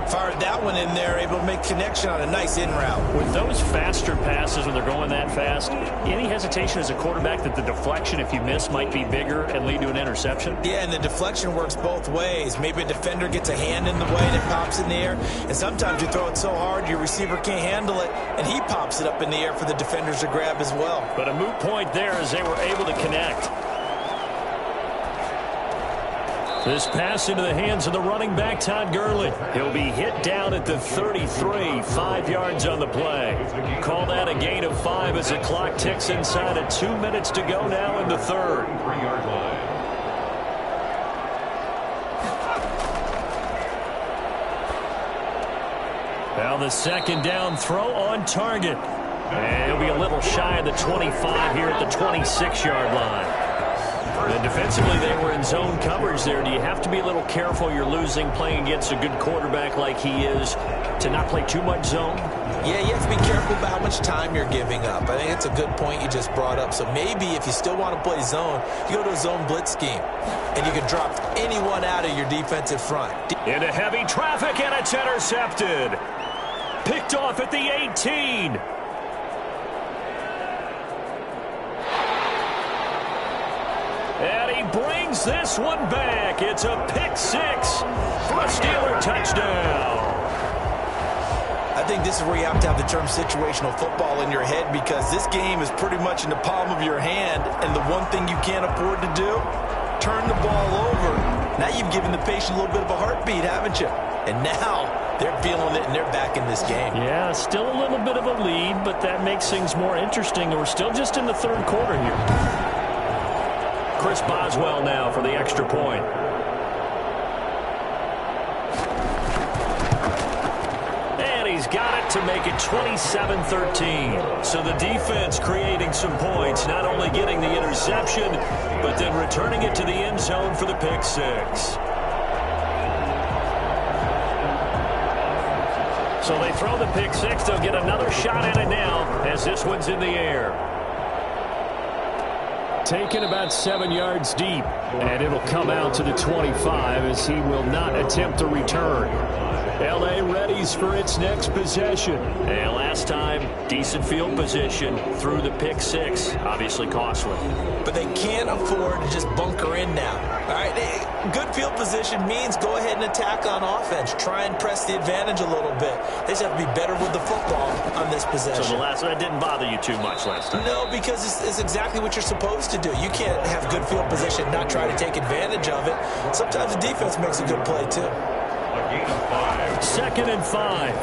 Fired that one in there, able to make connection on a nice in route. With those faster passes when they're going that fast, any hesitation as a quarterback that the deflection, if you miss, might be bigger and lead to an interception? Yeah, and the deflection works both ways. Maybe a defender gets a hand in the way and it pops in the air, and sometimes you throw it so hard your receiver can't handle it, and he pops it up in the air for the defenders to grab as well. But a moot point there as they were able to connect. This pass into the hands of the running back, Todd Gurley. He'll be hit down at the 33, 5 yards on the play. Call that a gain of 5 as the clock ticks inside of 2 minutes to go now in the 3rd. 3-yard line. Now the 2nd down throw on target. And he'll be a little shy of the 25 here at the 26-yard line. And defensively, they were in zone coverage there. Do you have to be a little careful? You're losing playing against a good quarterback like he is to not play too much zone? Yeah, you have to be careful about how much time you're giving up. I think it's a good point you just brought up. So maybe if you still want to play zone, you go to a zone blitz scheme, and you can drop anyone out of your defensive front. Into heavy traffic, and it's intercepted. Picked off at the 18. And he brings this one back. It's a pick 6 for a Steeler touchdown. I think this is where you have to have the term situational football in your head, because this game is pretty much in the palm of your hand, and the one thing you can't afford to do, turn the ball over. Now you've given the patient a little bit of a heartbeat, haven't you? And now they're feeling it, and they're back in this game. Yeah, still a little bit of a lead, but that makes things more interesting. And we're still just in the 3rd quarter here. Chris Boswell now for the extra point. And he's got it to make it 27-13. So the defense creating some points, not only getting the interception, but then returning it to the end zone. zone for the pick six. So they throw the pick six. They'll get another shot at it now as this one's in the air. Taken about 7 yards deep, and it'll come out to the 25 as he will not attempt to return. L.A. readies for its next possession. And last time, decent field position through the pick six. Obviously costly. But they can't afford to just bunker in now. All right, good field position means go ahead and attack on offense. Try and press the advantage a little bit. They just have to be better with the football on this possession. So the last one, that didn't bother you too much last time? No, because it's exactly what you're supposed to do. You can't have good field position and not try to take advantage of it. Sometimes the defense makes a good play, too. A gain of 5. 2nd and 5.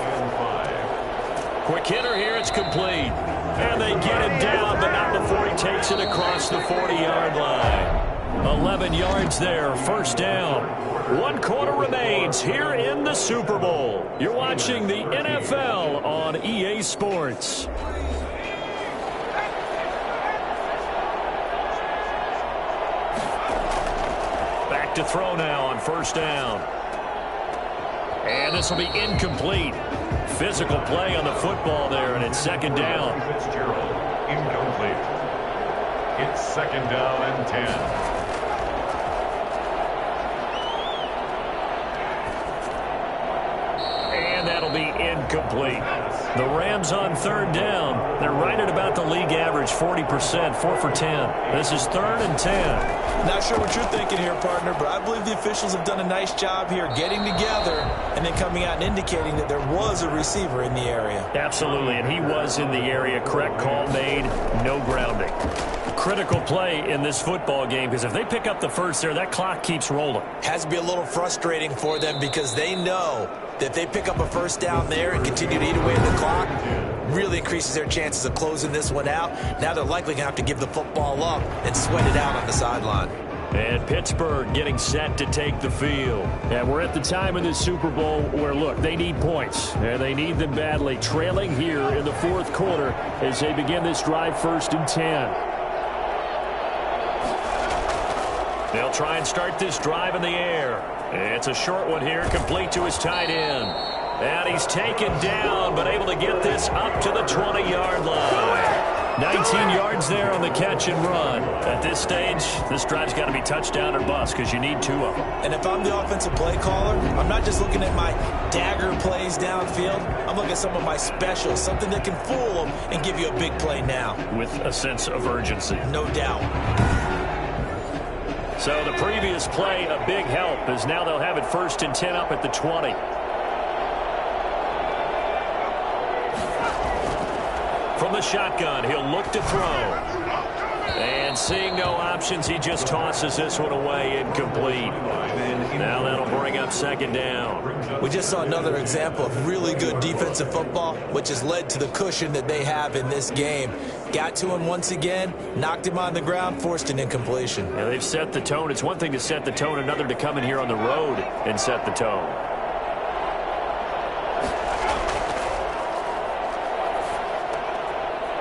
Quick hitter here. It's complete. And they get him down, but not before he takes it across the 40-yard line. 11 yards there. First down. 1 quarter remains here in the Super Bowl. You're watching the NFL on EA Sports. Back to throw now on first down. And this will be incomplete. Physical play on the football there, and it's 2nd down. Fitzgerald, incomplete. It's 2nd down and 10. And that'll be incomplete. The Rams on 3rd down. They're right at about the league average, 40%, 4 for 10. This is 3rd and 10. Not sure what you're thinking here, partner, but I believe the officials have done a nice job here getting together and then coming out and indicating that there was a receiver in the area. Absolutely, and he was in the area. Correct call made, no grounding. Critical play in this football game because if they pick up the first there, that clock keeps rolling. Has to be a little frustrating for them because they know that if they pick up a first down there and continue to eat away at the clock, really increases their chances of closing this one out. Now they're likely going to have to give the football up and sweat it out on the sideline. And Pittsburgh getting set to take the field. And we're at the time in this Super Bowl where, look, they need points. And they need them badly. Trailing here in the 4th quarter as they begin this drive 1st and 10. They'll try and start this drive in the air. It's a short one here, complete to his tight end. And he's taken down, but able to get this up to the 20-yard line. 19 yards there on the catch and run. At this stage, this drive's got to be touchdown or bust because you need 2 of them. And if I'm the offensive play caller, I'm not just looking at my dagger plays downfield. I'm looking at some of my specials, something that can fool them and give you a big play now. With a sense of urgency. No doubt. So the previous play, a big help, as now they'll have it 1st and 10 up at the 20. From the shotgun, he'll look to throw. And seeing no options, he just tosses this one away, incomplete. Now that'll bring up 2nd down. We just saw another example of really good defensive football, which has led to the cushion that they have in this game. Got to him once again, knocked him on the ground, forced an incompletion. Yeah, they've set the tone. It's one thing to set the tone, another to come in here on the road and set the tone.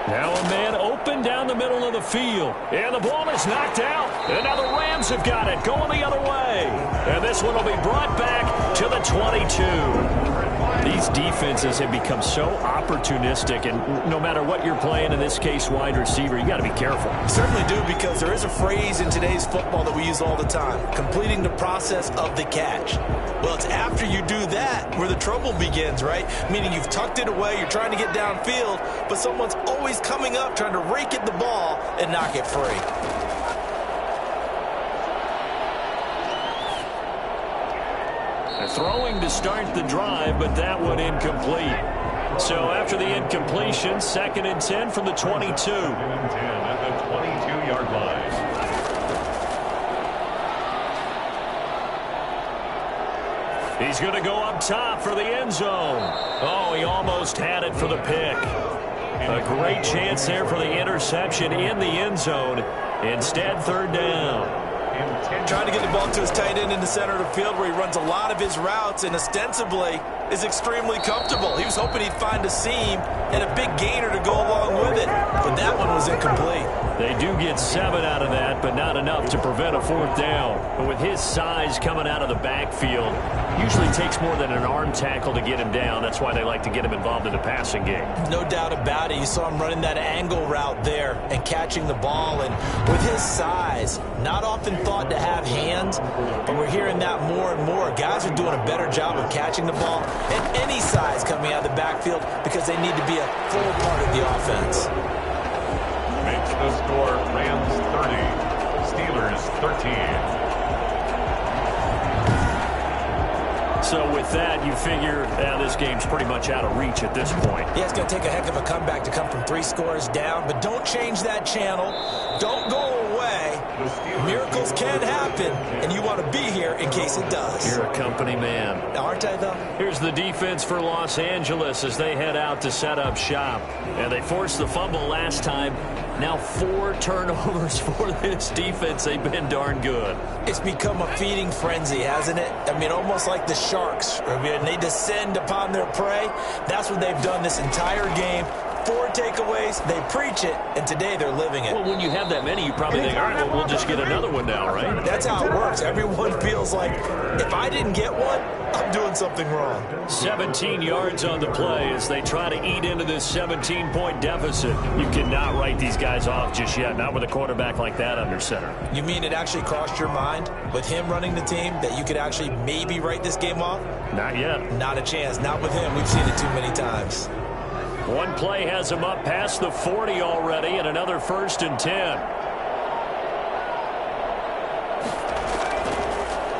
Now a man open down the middle of the field. And the ball is knocked out. And now the Rams have got it going the other way. And this one will be brought back to the 22. These defenses have become so opportunistic, and no matter what you're playing, in this case wide receiver, you got to be careful. Certainly do, because there is a phrase in today's football that we use all the time, completing the process of the catch. Well, it's after you do that where the trouble begins, right? Meaning you've tucked it away, you're trying to get downfield, but someone's always coming up trying to rake at the ball and knock it free. Throwing to start the drive, but that one incomplete. So after the incompletion, 2nd and 10 from the 22. 2nd and 10 at the 22-yard line. He's going to go up top for the end zone. Oh, he almost had it for the pick. A great chance there for the interception in the end zone. Instead, 3rd down. Trying to get the ball to his tight end in the center of the field where he runs a lot of his routes, and ostensibly is extremely comfortable. He was hoping he'd find a seam and a big gainer to go along with it, but that one was incomplete. They do get 7 out of that, but not enough to prevent a fourth down. But with his size coming out of the backfield, usually takes more than an arm tackle to get him down. That's why they like to get him involved in the passing game. No doubt about it. You saw him running that angle route there and catching the ball. And with his size, not often thought to have hands, but we're hearing that more and more. Guys are doing a better job of catching the ball at any size coming out of the backfield because they need to be a full part of the offense. Makes the score Rams 30, Steelers 13. So with that, you figure this game's pretty much out of reach at this point. Yeah, it's going to take a heck of a comeback to come from 3 scores down, but don't change that channel. Don't go away. Miracles can happen, and you want to be here in case it does. You're a company man. Aren't I, though? Here's the defense for Los Angeles as they head out to set up shop. And they forced the fumble last time. Now 4 turnovers for this defense. They've been darn good. It's become a feeding frenzy, hasn't it? I mean, almost like the sharks. When they descend upon their prey, that's what they've done this entire game. 4 takeaways, they preach it, and today they're living it. Well, when you have that many, you probably think, all right, well, we'll just get another one now, right? That's how it works. Everyone feels like, if I didn't get one, I'm doing something wrong. 17 yards on the play as they try to eat into this 17-point deficit. You cannot write these guys off just yet, not with a quarterback like that under center. You mean it actually crossed your mind with him running the team that you could actually maybe write this game off? Not yet. Not a chance. Not with him. We've seen it too many times. One play has him up past the 40 already, and another 1st and 10.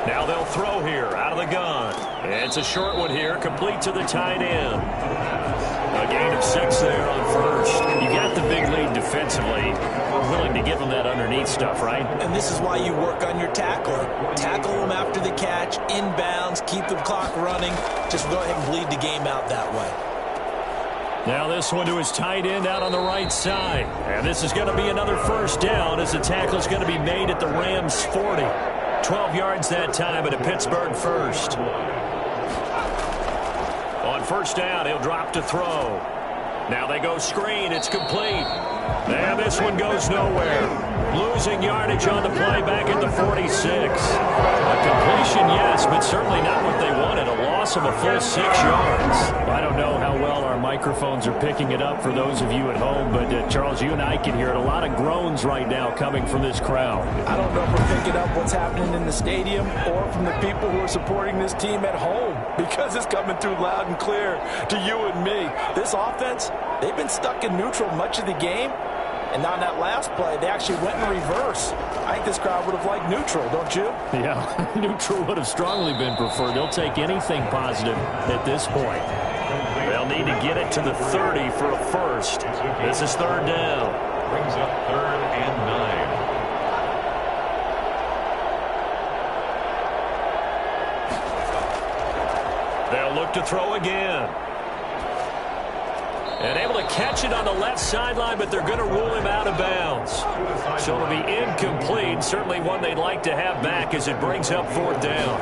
Now they'll throw here out of the gun. It's a short one here, complete to the tight end. A gain of 6 there on 1st. You got the big lead defensively. We're willing to give them that underneath stuff, right? And this is why you work on your tackling. Tackle them after the catch, inbounds, keep the clock running. Just go ahead and bleed the game out that way. Now this one to his tight end out on the right side. And this is going to be another 1st down as the tackle's going to be made at the Rams' 40. 12 yards that time at a Pittsburgh 1st. On 1st down, he'll drop to throw. Now they go screen. It's complete. And this one goes nowhere. Losing yardage on the play back at the 46. A completion, yes, but certainly not what they wanted. A loss of a full 6 yards. I don't know how well our microphones are picking it up for those of you at home, but Charles, you and I can hear it. A lot of groans right now coming from this crowd. I don't know if we're picking up what's happening in the stadium or from the people who are supporting this team at home, because it's coming through loud and clear to you and me. This offense, they've been stuck in neutral much of the game. And on that last play, they actually went in reverse. I think this crowd would have liked neutral, don't you? Yeah, neutral would have strongly been preferred. They'll take anything positive at this point. They'll need to get it to the 30 for a 1st. This is 3rd down. Brings up 3rd and 9. They'll look to throw again. And able to catch it on the left sideline, but they're going to rule him out of bounds. So it'll be incomplete. Certainly one they'd like to have back as it brings up 4th down.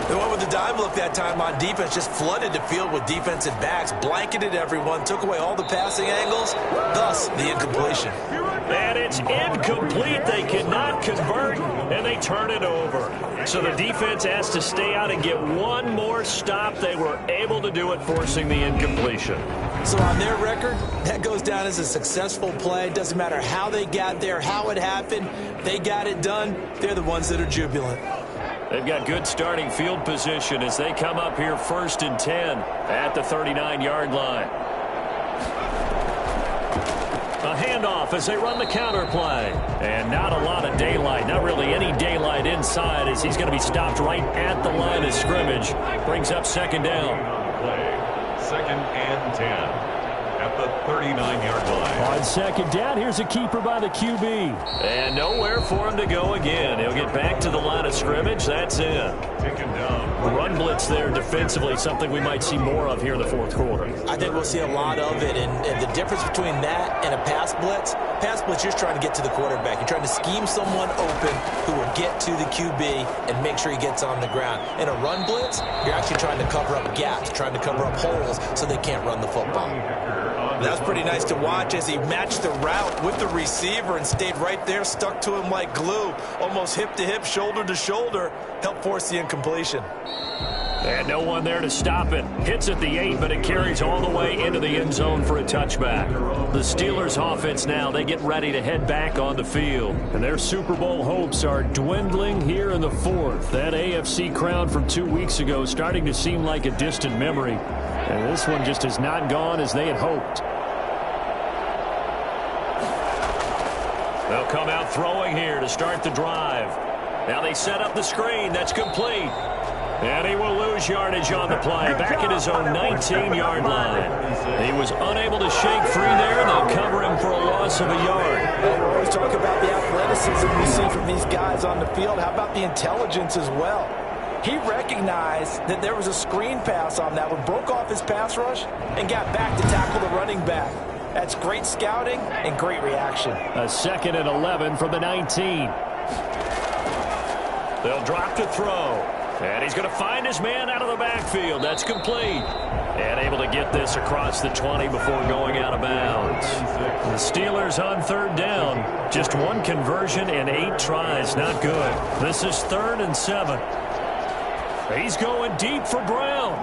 The one with the dime look that time on defense just flooded the field with defensive backs, blanketed everyone, took away all the passing angles, thus the incompletion. And it's incomplete. They cannot convert, and they turn it over. So the defense has to stay out and get one more stop. They were able to do it, forcing the incompletion. So on their record, that goes down as a successful play. Doesn't matter how they got there, how it happened. They got it done. They're the ones that are jubilant. They've got good starting field position as they come up here 1st and 10 at the 39-yard line. A handoff as they run the counter play. And not a lot of daylight, not really any daylight inside as he's going to be stopped right at the line of scrimmage. Brings up 2nd down. 2nd and 10. At the 39-yard line. On 2nd down, here's a keeper by the QB. And nowhere for him to go again. He'll get back to the line of scrimmage. That's it. Taken down. Run blitz there defensively, something we might see more of here in the 4th quarter. I think we'll see a lot of it, and the difference between that and a pass blitz, Pass blitz, you're trying to get to the quarterback. You're trying to scheme someone open who will get to the QB and make sure he gets on the ground. In a run blitz, you're actually trying to cover up gaps, trying to cover up holes so they can't run the football. That's pretty nice to watch as he matched the route with the receiver and stayed right there, stuck to him like glue, almost hip to hip, shoulder to shoulder, helped force the incompletion. And no one there to stop it. Hits at the 8, but it carries all the way into the end zone for a touchback. The Steelers offense now, they get ready to head back on the field. And their Super Bowl hopes are dwindling here in the fourth. That AFC crown from 2 weeks ago starting to seem like a distant memory. And this one just has not gone as they had hoped. They'll come out throwing here to start the drive. Now they set up the screen. That's complete. And he will lose yardage on the play, back at his own 19-yard line. He was unable to shake free there, and they'll cover him for a loss of a yard. Well, we always talk about the athleticism we see from these guys on the field. How about the intelligence as well? He recognized that there was a screen pass on that one, broke off his pass rush, and got back to tackle the running back. That's great scouting and great reaction. A 2nd and 11 from the 19. They'll drop to throw. And he's going to find his man out of the backfield. That's complete. And able to get this across the 20 before going out of bounds. The Steelers on 3rd down. Just 1 conversion and 8 tries. Not good. This is 3rd and 7. He's going deep for Brown.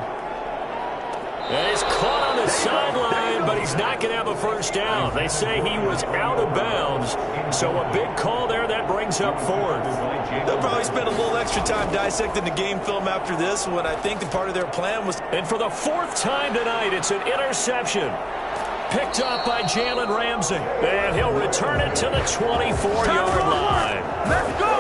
And he's caught on the sideline, but he's not going to have a first down. They say he was out of bounds. So a big call there that brings up 4th. They'll probably spend a little extra time dissecting the game film after this one. I think the part of their plan was... And for the 4th time tonight, it's an interception. Picked up by Jalen Ramsey. And he'll return it to the 24-yard line. Let's go!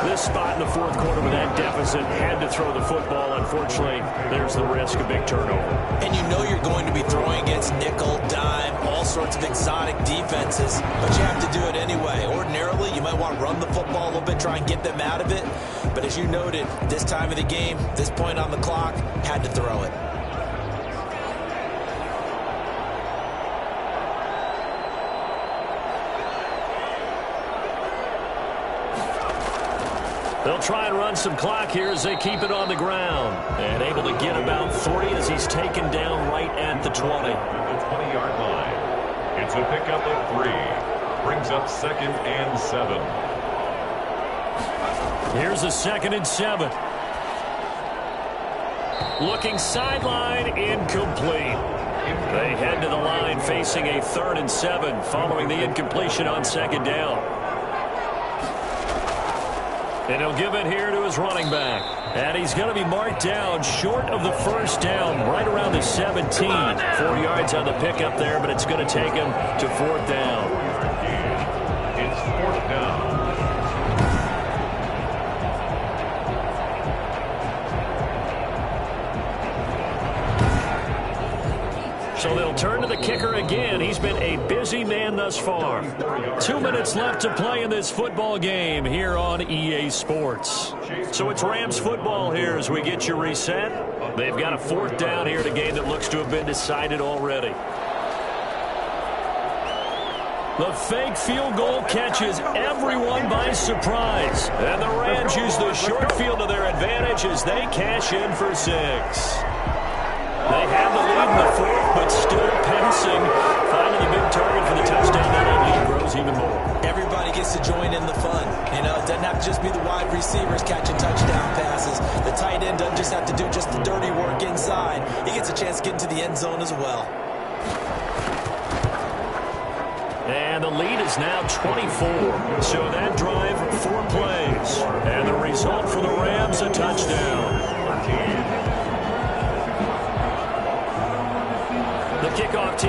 This spot in the 4th quarter with that deficit, had to throw the football. Unfortunately, there's the risk of big turnover. And you know you're going to be throwing against nickel, dime, all sorts of exotic defenses, but you have to do it anyway. Ordinarily, you might want to run the football a little bit, try and get them out of it. But as you noted, this time of the game, this point on the clock, had to throw it. They'll try and run some clock here as they keep it on the ground. And able to get about 40 as he's taken down right at the 20. The 20-yard line. It's a pickup of 3. Brings up 2nd and 7. Here's a 2nd and 7. Looking sideline, incomplete. They head to the line facing a 3rd and 7 following the incompletion on 2nd down. And he'll give it here to his running back. And he's going to be marked down short of the first down, right around the 17. 4 yards on the pickup there, but it's going to take him to 4th down. It's 4th down. So they'll turn to the kicker again. He's been a busy man thus far. 2 minutes left to play in this football game here on EA Sports. So it's Rams football here as we get you reset. They've got a 4th down here in a game that looks to have been decided already. The fake field goal catches everyone by surprise. And the Rams use the short field to their advantage as they cash in for 6. They have the lead in the 4th, but still passing. Finding the big target for the touchdown. Now that lead grows even more. Everybody gets to join in the fun. You know, it doesn't have to just be the wide receivers catching touchdown passes. The tight end doesn't just have to do just the dirty work inside. He gets a chance to get into the end zone as well. And the lead is now 24. So that drive, 4 plays. And the result for the Rams, a touchdown. The kickoff team